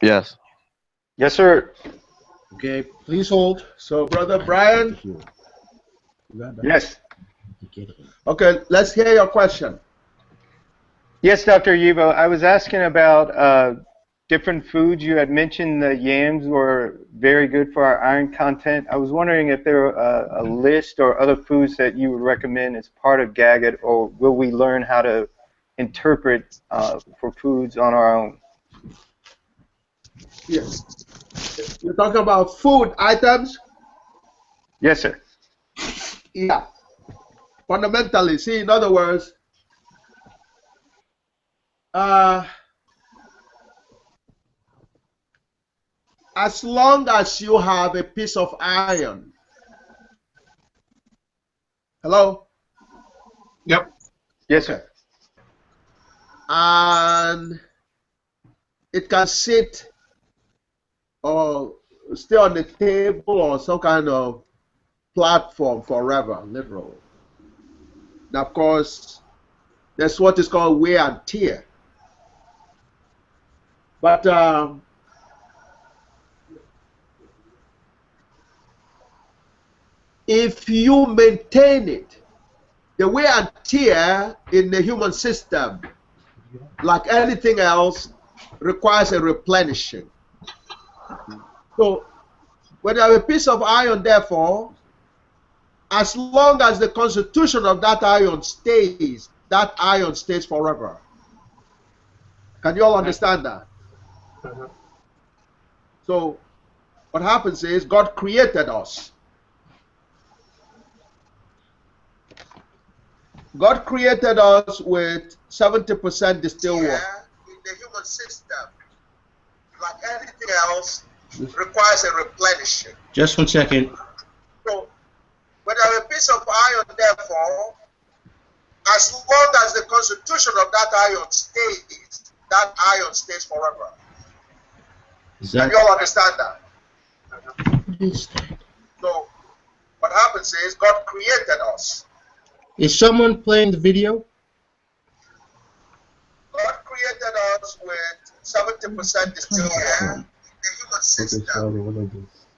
Yes. Yes, sir. Okay, please hold. So, Brother Brian. Yes. Okay, let's hear your question. Yes, Dr. Yibo. I was asking about different foods. You had mentioned the yams were very good for our iron content. I was wondering if there were a list or other foods that you would recommend as part of GAGUT, or will we learn how to interpret for foods on our own? Yes. You're talking about food items? Yes, sir. Yeah. Fundamentally, see, in other words, as long as you have a piece of iron. Hello? Yep. Yes, sir. And it can sit or stay on the table or some kind of platform forever, literally. Now, of course, that's what is called wear and tear. But if you maintain it, the wear and tear in the human system, like anything else, requires a replenishing. So, when you have a piece of iron, therefore, as long as the constitution of that iron stays forever. Can you all understand that? So, what happens is God created us. God created us with 70% distilled water. In the human system, like anything else, requires a replenishing. Just 1 second. So, when you have a piece of iron, therefore, as long as the constitution of that iron stays forever. Can you all understand that? What is that? So, what happens is God created us. Is someone playing the video? God created us with 70% distilled water. In the human system,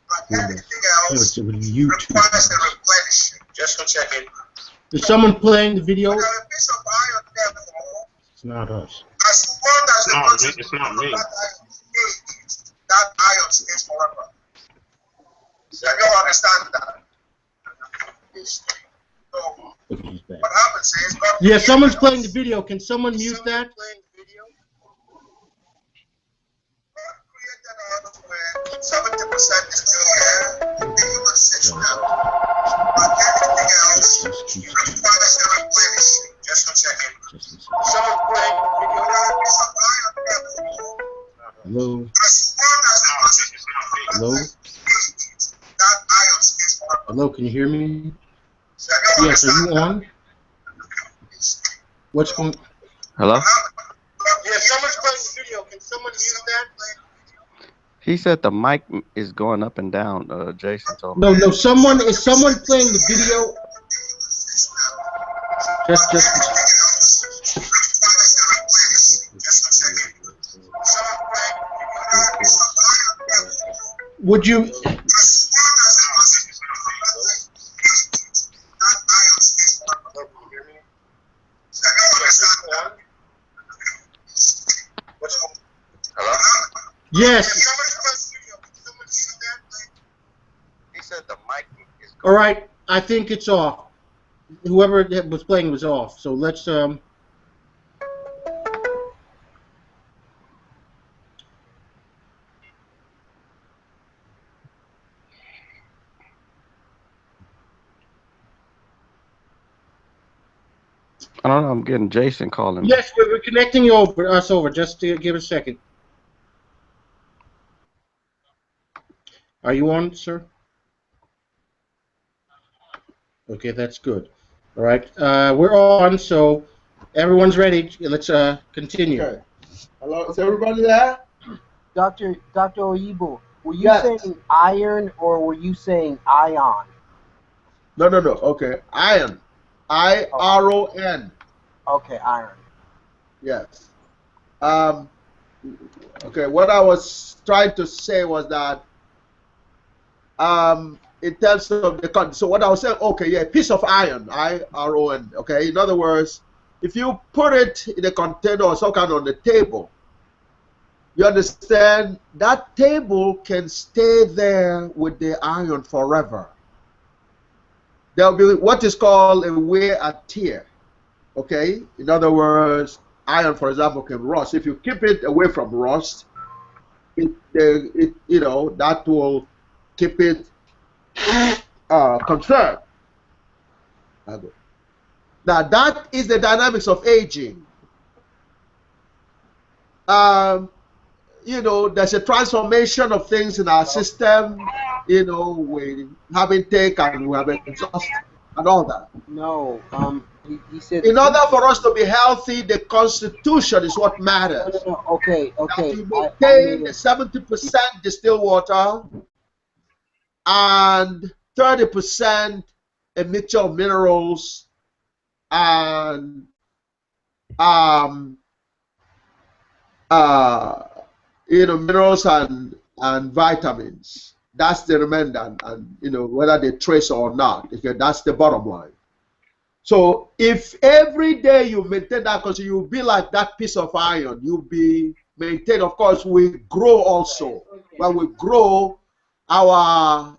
like anything else, requires a replenishing. Just 1 second. Is someone playing the video? When you have a piece of iron, therefore, It's not us. as long as the constitution it's not of me. that iron stays forever. Can you all understand that? So, what happens is God Yeah, someone's created playing us. the video. Can someone mute that? God created us with 70% distilled air in the human system. Like anything else, requires a replenishing. Just 1 second. Someone playing the video. Hello? As long as the constitution Hello? that iron stays forever. Hello, can you hear me? Can you Yes, are understand you on? What's going on? Hello? Yeah, someone's playing the video. Can someone mute that? He said the mic is going up and down. Jason told me. No, is someone playing the video? Would you? Yes. He said the mic is All right. I think it's off. Whoever was playing was off. So let's I don't know. I'm getting Jason calling me. Yes, we're connecting you over. Just to give a second. Are you on, sir? Okay, that's good. All right, we're on, so everyone's ready. Let's continue. Okay. Hello, is everybody there? Dr. Oyibo, were you Yes. saying iron or were you saying ion? No. Okay, iron. I-R-O-N. Okay, iron. Yes. Okay, what I was trying to say was that in terms of the so what I was saying, okay, yeah, a piece of iron, iron, okay. In other words, if you put it in a container or some kind on the table, you understand that table can stay there with the iron forever. There will be what is called a wear and tear. Okay, in other words, iron, for example, can rust. If you keep it away from rust, you know, that will keep it conserved. Now that is the dynamics of aging. Um, you know, there's a transformation of things in our system. You know, we have intake and we have exhaust and all that. No, he said. In order for us to be healthy, the constitution is what matters. No. Okay. That you maintain the 70% distilled water and 30% a mixture of minerals and you know, minerals and vitamins. That's the remainder, and you know, whether they trace or not. Okay, that's the bottom line. So if every day you maintain that, because you'll be like that piece of iron, you'll be maintained. Of course, we grow also. When we grow, our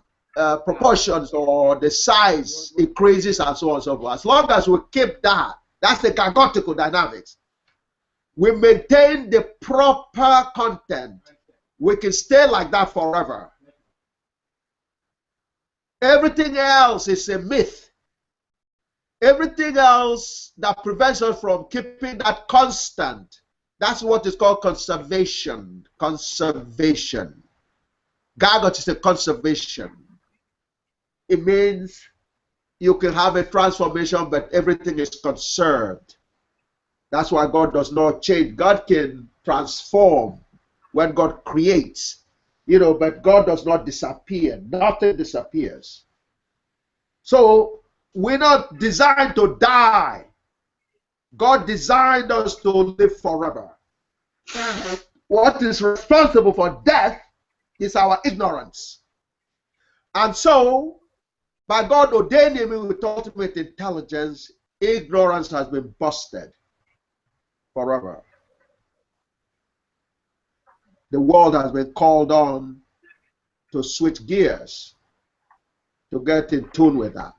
proportions or the size increases and so on and so forth. As long as we keep that, that's the gagotical dynamics. We maintain the proper content. We can stay like that forever. Everything else is a myth. Everything else that prevents us from keeping that constant, that's what is called conservation. Conservation. GAGUT is a conservation. It means you can have a transformation, but everything is conserved. That's why God does not change. God can transform when God creates, you know, but God does not disappear. Nothing disappears. So we're not designed to die. God designed us to live forever. What is responsible for death is our ignorance. And so, by God ordaining me with ultimate intelligence, ignorance has been busted forever. The world has been called on to switch gears, to get in tune with that.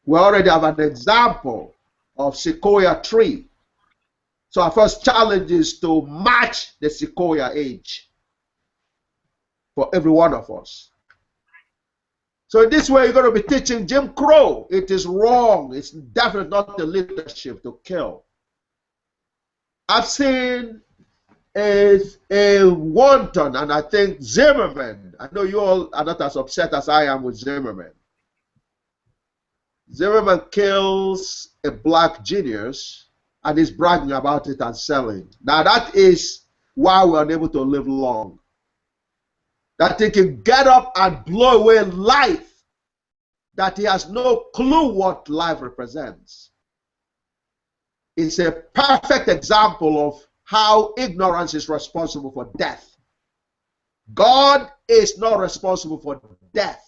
We already have an example of sequoia tree. So our first challenge is to match the sequoia age for every one of us. So in this way, you're going to be teaching Jim Crow. It is wrong. It's definitely not the leadership to kill. I've seen a wanton, and I think Zimmerman. I know you all are not as upset as I am with Zimmerman. Zimmerman kills a black genius and is bragging about it and selling. Now that is why we're unable to live long. That he can get up and blow away life, that he has no clue what life represents. It's a perfect example of how ignorance is responsible for death. God is not responsible for death.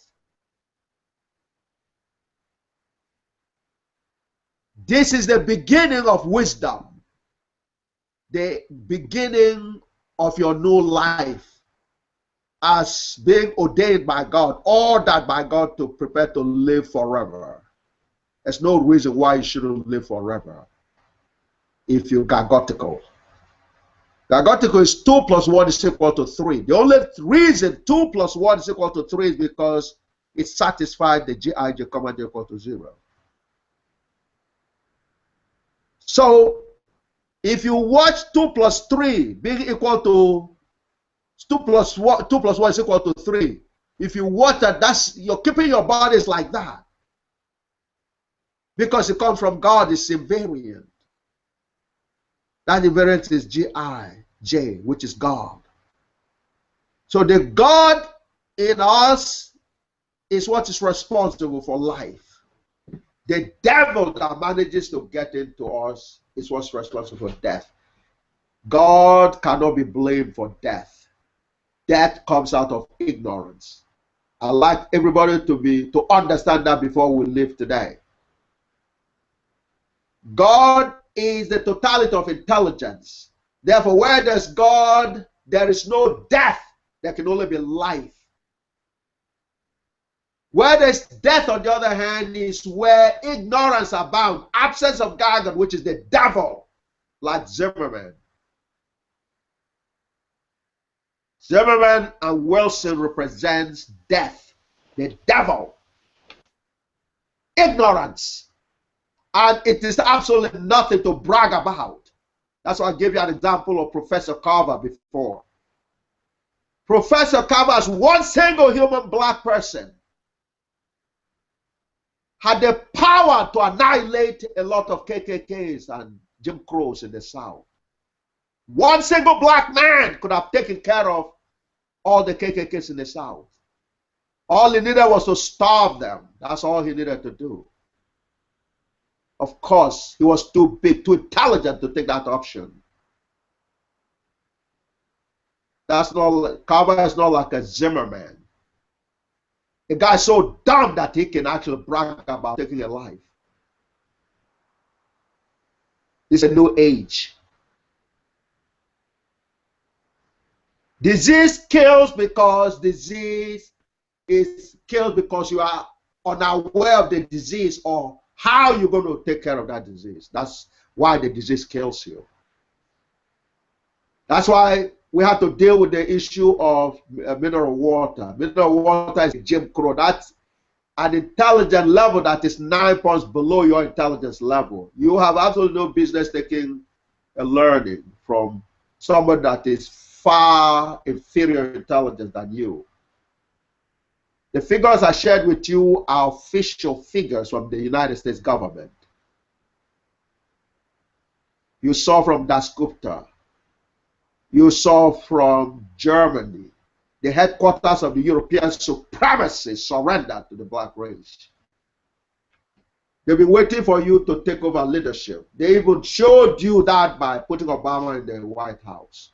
This is the beginning of wisdom, the beginning of your new life as being ordained by God, ordered by God to prepare to live forever. There's no reason why you shouldn't live forever if you're gagotical. Gagotical is 2 plus 1 is equal to 3. The only reason 2 plus 1 is equal to 3 is because it satisfied the GIJ command equal to 0. So if you watch 2 plus 3 being equal to 2 plus 1 is equal to 3. If you watch that, that's you're keeping your bodies like that. Because it comes from God, it's invariant. That invariant is GIJ, which is God. So the God in us is what is responsible for life. The devil that manages to get into us is what's responsible for death. God cannot be blamed for death. Death comes out of ignorance. I'd like everybody to understand that before we leave today. God is the totality of intelligence. Therefore, where there's God, there is no death. There can only be life. Where there's death, on the other hand, is where ignorance abounds. Absence of GAGUT, which is the devil, like Zimmerman. Zimmerman and Wilson represents death, the devil, ignorance. And it is absolutely nothing to brag about. That's why I gave you an example of Professor Carver before. Professor Carver, as one single human black person, had the power to annihilate a lot of KKKs and Jim Crows in the South. One single black man could have taken care of all the KKKs in the South. All he needed was to starve them. That's all he needed to do. Of course, he was too big, too intelligent to take that option. That's not, Carver is not like a Zimmerman. A guy so dumb that he can actually brag about taking a life. It's a new age. Disease kills because disease is killed because you are unaware of the disease or how you're going to take care of that disease. That's why the disease kills you. That's why we have to deal with the issue of mineral water. Mineral water is Jim Crow. That's an intelligence level that is 9 points below your intelligence level. You have absolutely no business taking a learning from someone that is far inferior intelligence than you. The figures I shared with you are official figures from the United States government. You saw from Dasgupta. You saw from Germany. The headquarters of the European supremacy surrendered to the black race. They've been waiting for you to take over leadership. They even showed you that by putting Obama in the White House.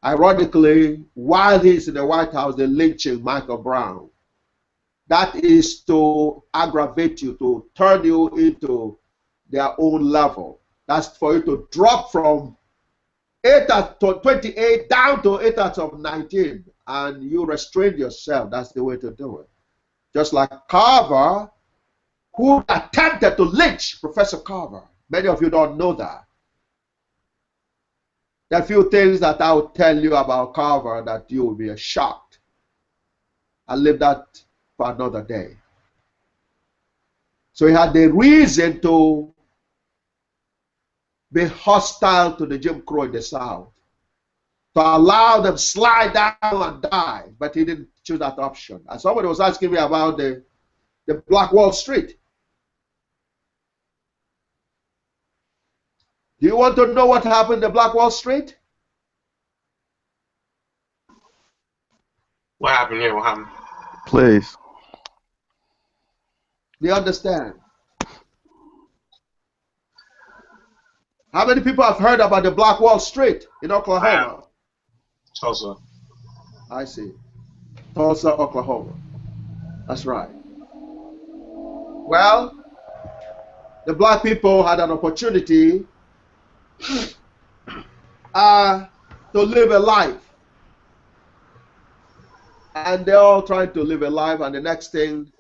Ironically, while he's in the White House, they're lynching Michael Brown. That is to aggravate you, to turn you into their own level. That's for you to drop from 8 out of 28 down to 8 out of 19, and you restrain yourself. That's the way to do it. Just like Carver, who attempted to lynch Professor Carver. Many of you don't know that. There are a few things that I will tell you about Carver that you will be shocked. I'll leave that for another day. So he had the reason to be hostile to the Jim Crow in the South, to allow them slide down and die, but he didn't choose that option. And somebody was asking me about the Black Wall Street. Do you want to know what happened in the Black Wall Street? What happened here? What happened? Please. Do you understand? How many people have heard about the Black Wall Street in Oklahoma? Tulsa. I see. Tulsa, Oklahoma. That's right. Well, the black people had an opportunity to live a life. And they're all trying to live a life, and the next thing,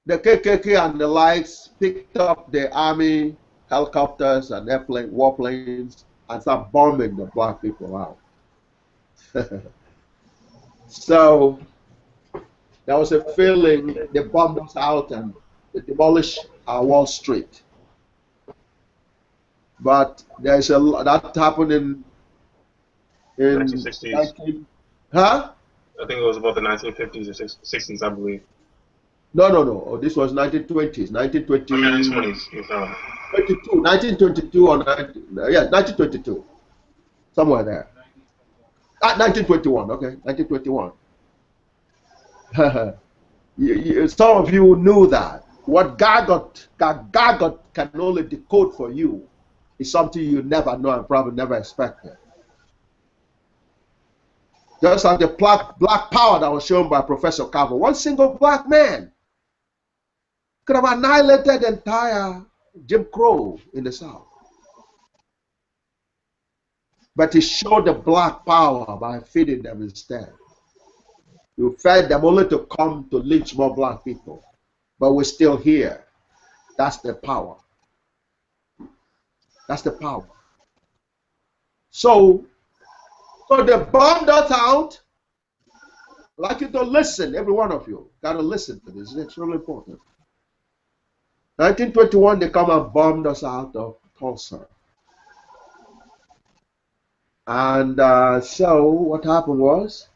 the KKK and the likes picked up the army helicopters and airplane, warplanes, and start bombing the black people out. So there was a feeling they bombed us out and they demolished our Wall Street. But there's a that happened in 1960s. Huh? I think it was about the 1950s or 60s, I believe. No. Oh, this was 1920s, 1920. 1920s. 1922 or 1922, somewhere there. 1921. Okay, 1921. Some of you knew that. What GAGUT can only decode for you is something you never know and probably never expected. Just like the black power that was shown by Professor Carver, one single black man could have annihilated the entire Jim Crow in the South. But he showed the black power by feeding them instead. You fed them only to come to lynch more black people. But we're still here. That's the power. That's the power. So they bombed us out. I'd like you to listen, every one of you. Got to listen to this. It's really important. 1921, they come and bombed us out of Tulsa. And so what happened was,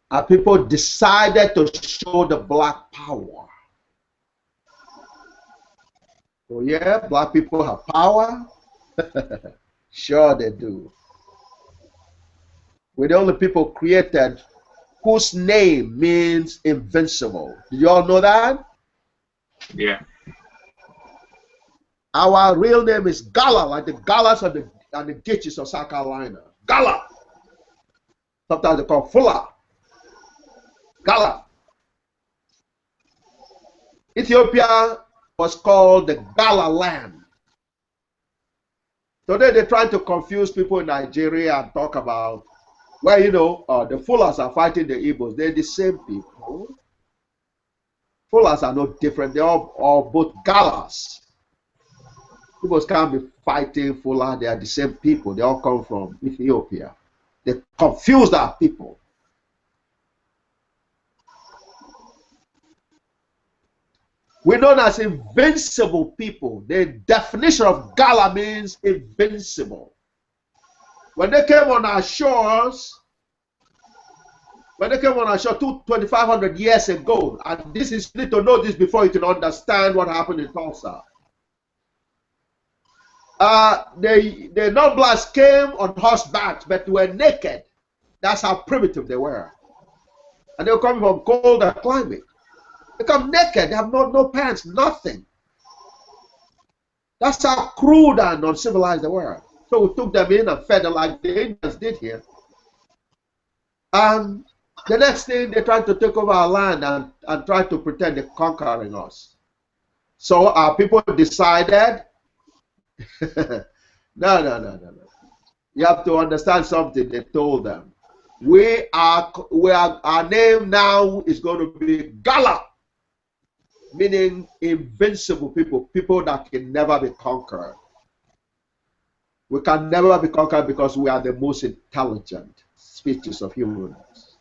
our people decided to show the black power. Oh yeah, black people have power? Sure they do. We're the only people created whose name means invincible. Do you all know that? Yeah. Our real name is Gala, like the Galas and the Gitches of South Carolina. Gala. Sometimes they call Fuller. Gala. Ethiopia was called the Gala land. Today they're trying to confuse people in Nigeria and talk about, well, you know, the Fullers are fighting the Igbos. They're the same people. Fullers are no different. They're all both Galas. Igbos can't be fighting Fuller. They are the same people. They all come from Ethiopia. They confused our people. We're known as invincible people. The definition of Gala means invincible. When they came on our shores, 2,500 years ago, and this is, you need to know this before you can understand what happened in Tulsa. The non-blacks came on horseback, but were naked. That's how primitive they were. And they were coming from colder climate. They come naked, they have no pants, nothing. That's how crude and uncivilized they were. So we took them in and fed them like the Indians did here. And the next thing, they tried to take over our land and try to pretend they're conquering us. So our people decided, no. You have to understand something. They told them, our name now is going to be Gala, meaning invincible people, people that can never be conquered. We can never be conquered because we are the most intelligent species of humans,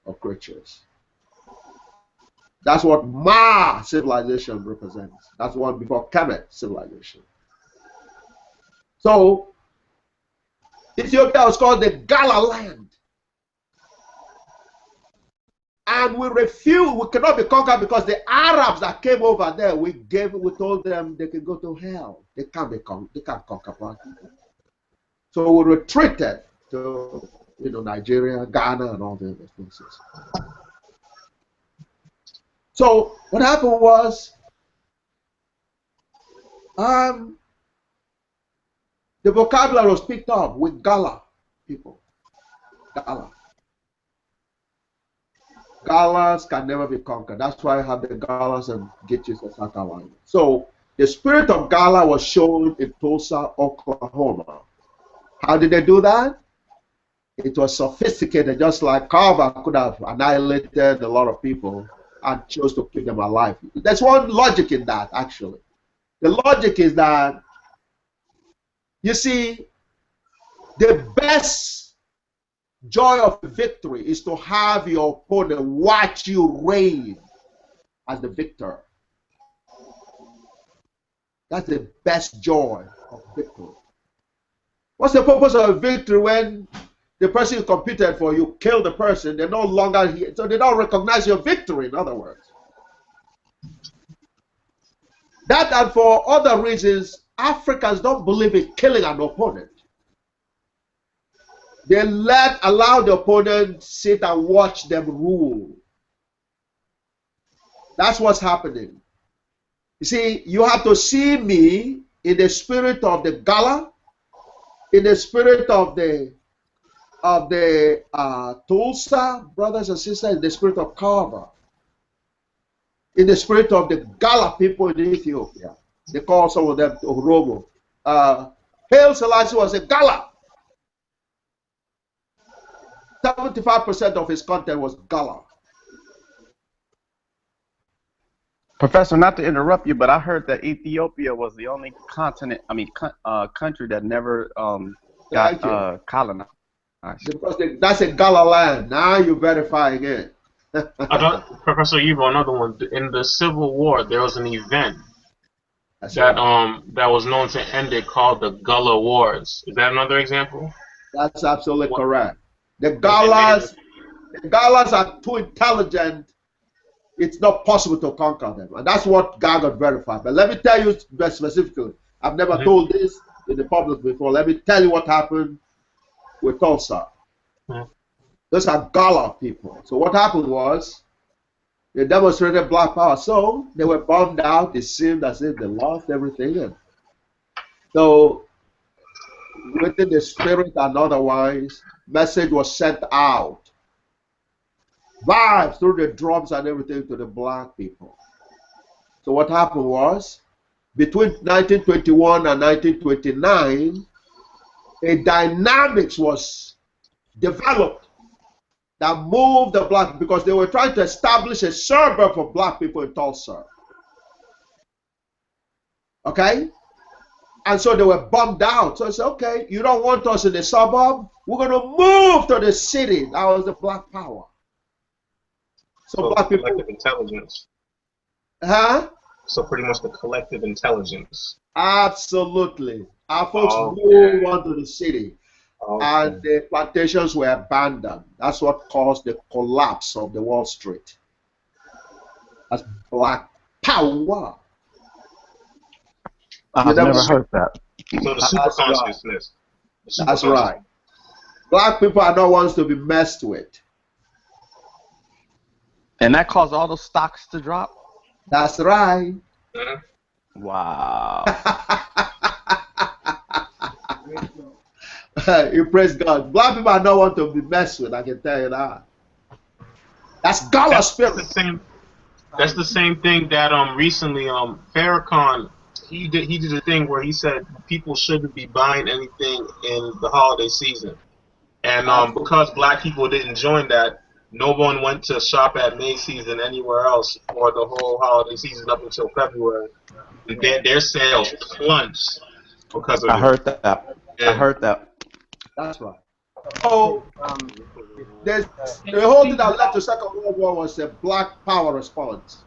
of creatures. That's what Ma civilization represents. That's one before Kemet civilization. So, Ethiopia was called the Gala land. And we refused, we cannot be conquered because the Arabs that came over there, we told them they can go to hell. They can't conquer black people. So we retreated to Nigeria, Ghana, and all the other places. So what happened was the vocabulary was picked up with Gala people. Gala. Galas can never be conquered. That's why I have the Galas and Gitches of South Carolina. So the spirit of Gala was shown in Tulsa, Oklahoma. How did they do that? It was sophisticated, just like Carver could have annihilated a lot of people and chose to keep them alive. There's one logic in that, actually. The logic is that, you see, the best joy of victory is to have your opponent watch you reign as the victor. That's the best joy of victory. What's the purpose of a victory when the person you competed for, you kill the person, they're no longer here, so they don't recognize your victory, in other words. That and for other reasons, Africans don't believe in killing an opponent. They allow the opponent sit and watch them rule. That's what's happening. You see, you have to see me in the spirit of the Gala, in the spirit of the Tulsa brothers and sisters, in the spirit of Carver, in the spirit of the Gala people in Ethiopia. They call some of them Oromo. Haile Selassie was a Gala. 75% of his content was Gala. Professor, not to interrupt you, but I heard that Ethiopia was the only continent, country that never Thank you. got colonized. Because that's a Gala land. Now you're verifying it. Professor Evo, another one. In the Civil War, there was an event That's that right. that was known to end it called the Gullah Wars. Is that another example? That's absolutely What? correct. The And Galas are too intelligent. It's not possible to conquer them. And that's what GAGUT verified. But let me tell you specifically. I've never told this in the public before. Let me tell you what happened with Tulsa. Those are Gala people. So what happened was they demonstrated black power. So they were bombed out. It seemed as if they lost everything. And so within the spirit and otherwise, message was sent out. Vibes through the drums and everything to the black people. So what happened was, between 1921 and 1929, a dynamics was developed that moved the black, because they were trying to establish a suburb for black people in Tulsa. Okay? And so they were bummed out. So I said, okay, you don't want us in the suburb? We're going to move to the city. That was the black power. So black people. collective intelligence. Huh? So pretty much the collective intelligence. Absolutely. Our folks Okay. moved on to the city. Okay. And the plantations were abandoned. That's what caused the collapse of the Wall Street. That's black power. I've never heard that. So the super That's right. consciousness. That's right. Black people are not ones to be messed with. And that caused all those stocks to drop? That's right. Wow. You praise God. Black people are not one to be messed with, I can tell you that. That's God's spirit. That's the same thing that recently Farrakhan he did a thing where he said people shouldn't be buying anything in the holiday season, and because black people didn't join that, no one went to shop at Macy's and anywhere else for the whole holiday season up until February. Their sales plunged because of I it. heard that. Yeah. I heard that. That's right. So the whole thing that led to Second World War was a black power response.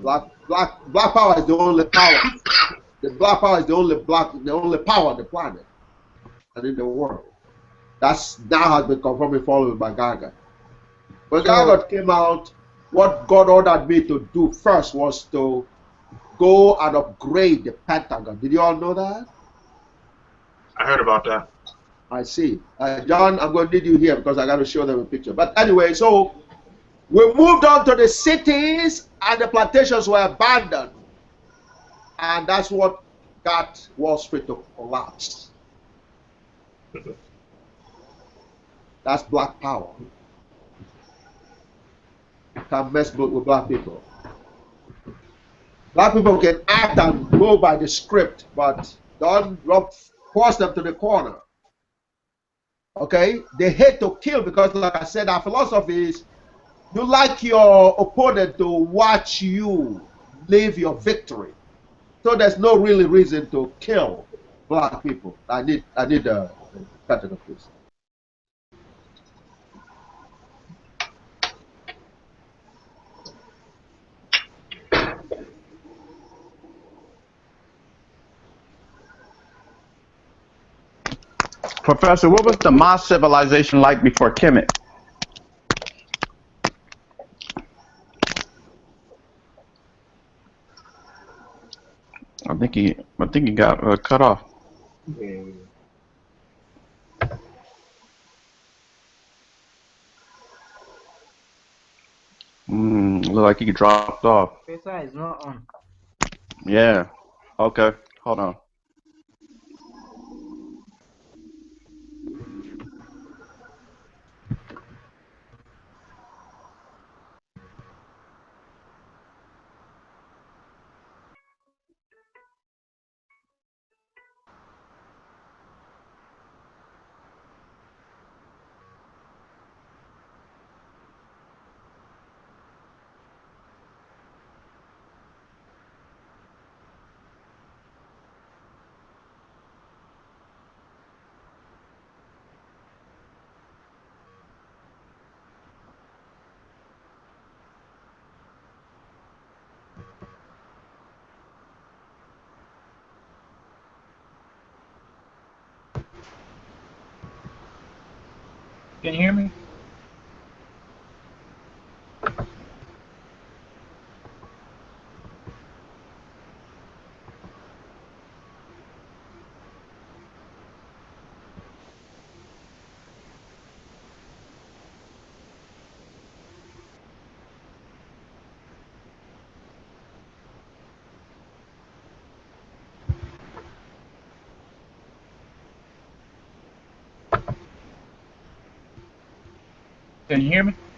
Black power is the only power. The black power is the only power on the planet and in the world. That's now has been confirmed and followed by GAGUT. When GAGUT came out, what God ordered me to do first was to go and upgrade the Pentagon. Did you all know that? I heard about that. I see. John, I'm going to need you here because I got to show them a picture. But anyway, so we moved on to the cities and the plantations were abandoned. And that's what got Wall Street to collapse. That's black power. You can't mess with black people. Black people can act and go by the script, but don't force them to the corner. Okay? They hate to kill because, like I said, our philosophy is you like your opponent to watch you live your victory. So there's no really reason to kill black people. I need a cutting of this. Professor, what was the Maya civilization like before Kemet? I think he got cut off. Look like he dropped off. Professor is not on. Yeah. Okay. Hold on. Can you hear me? Can you hear me?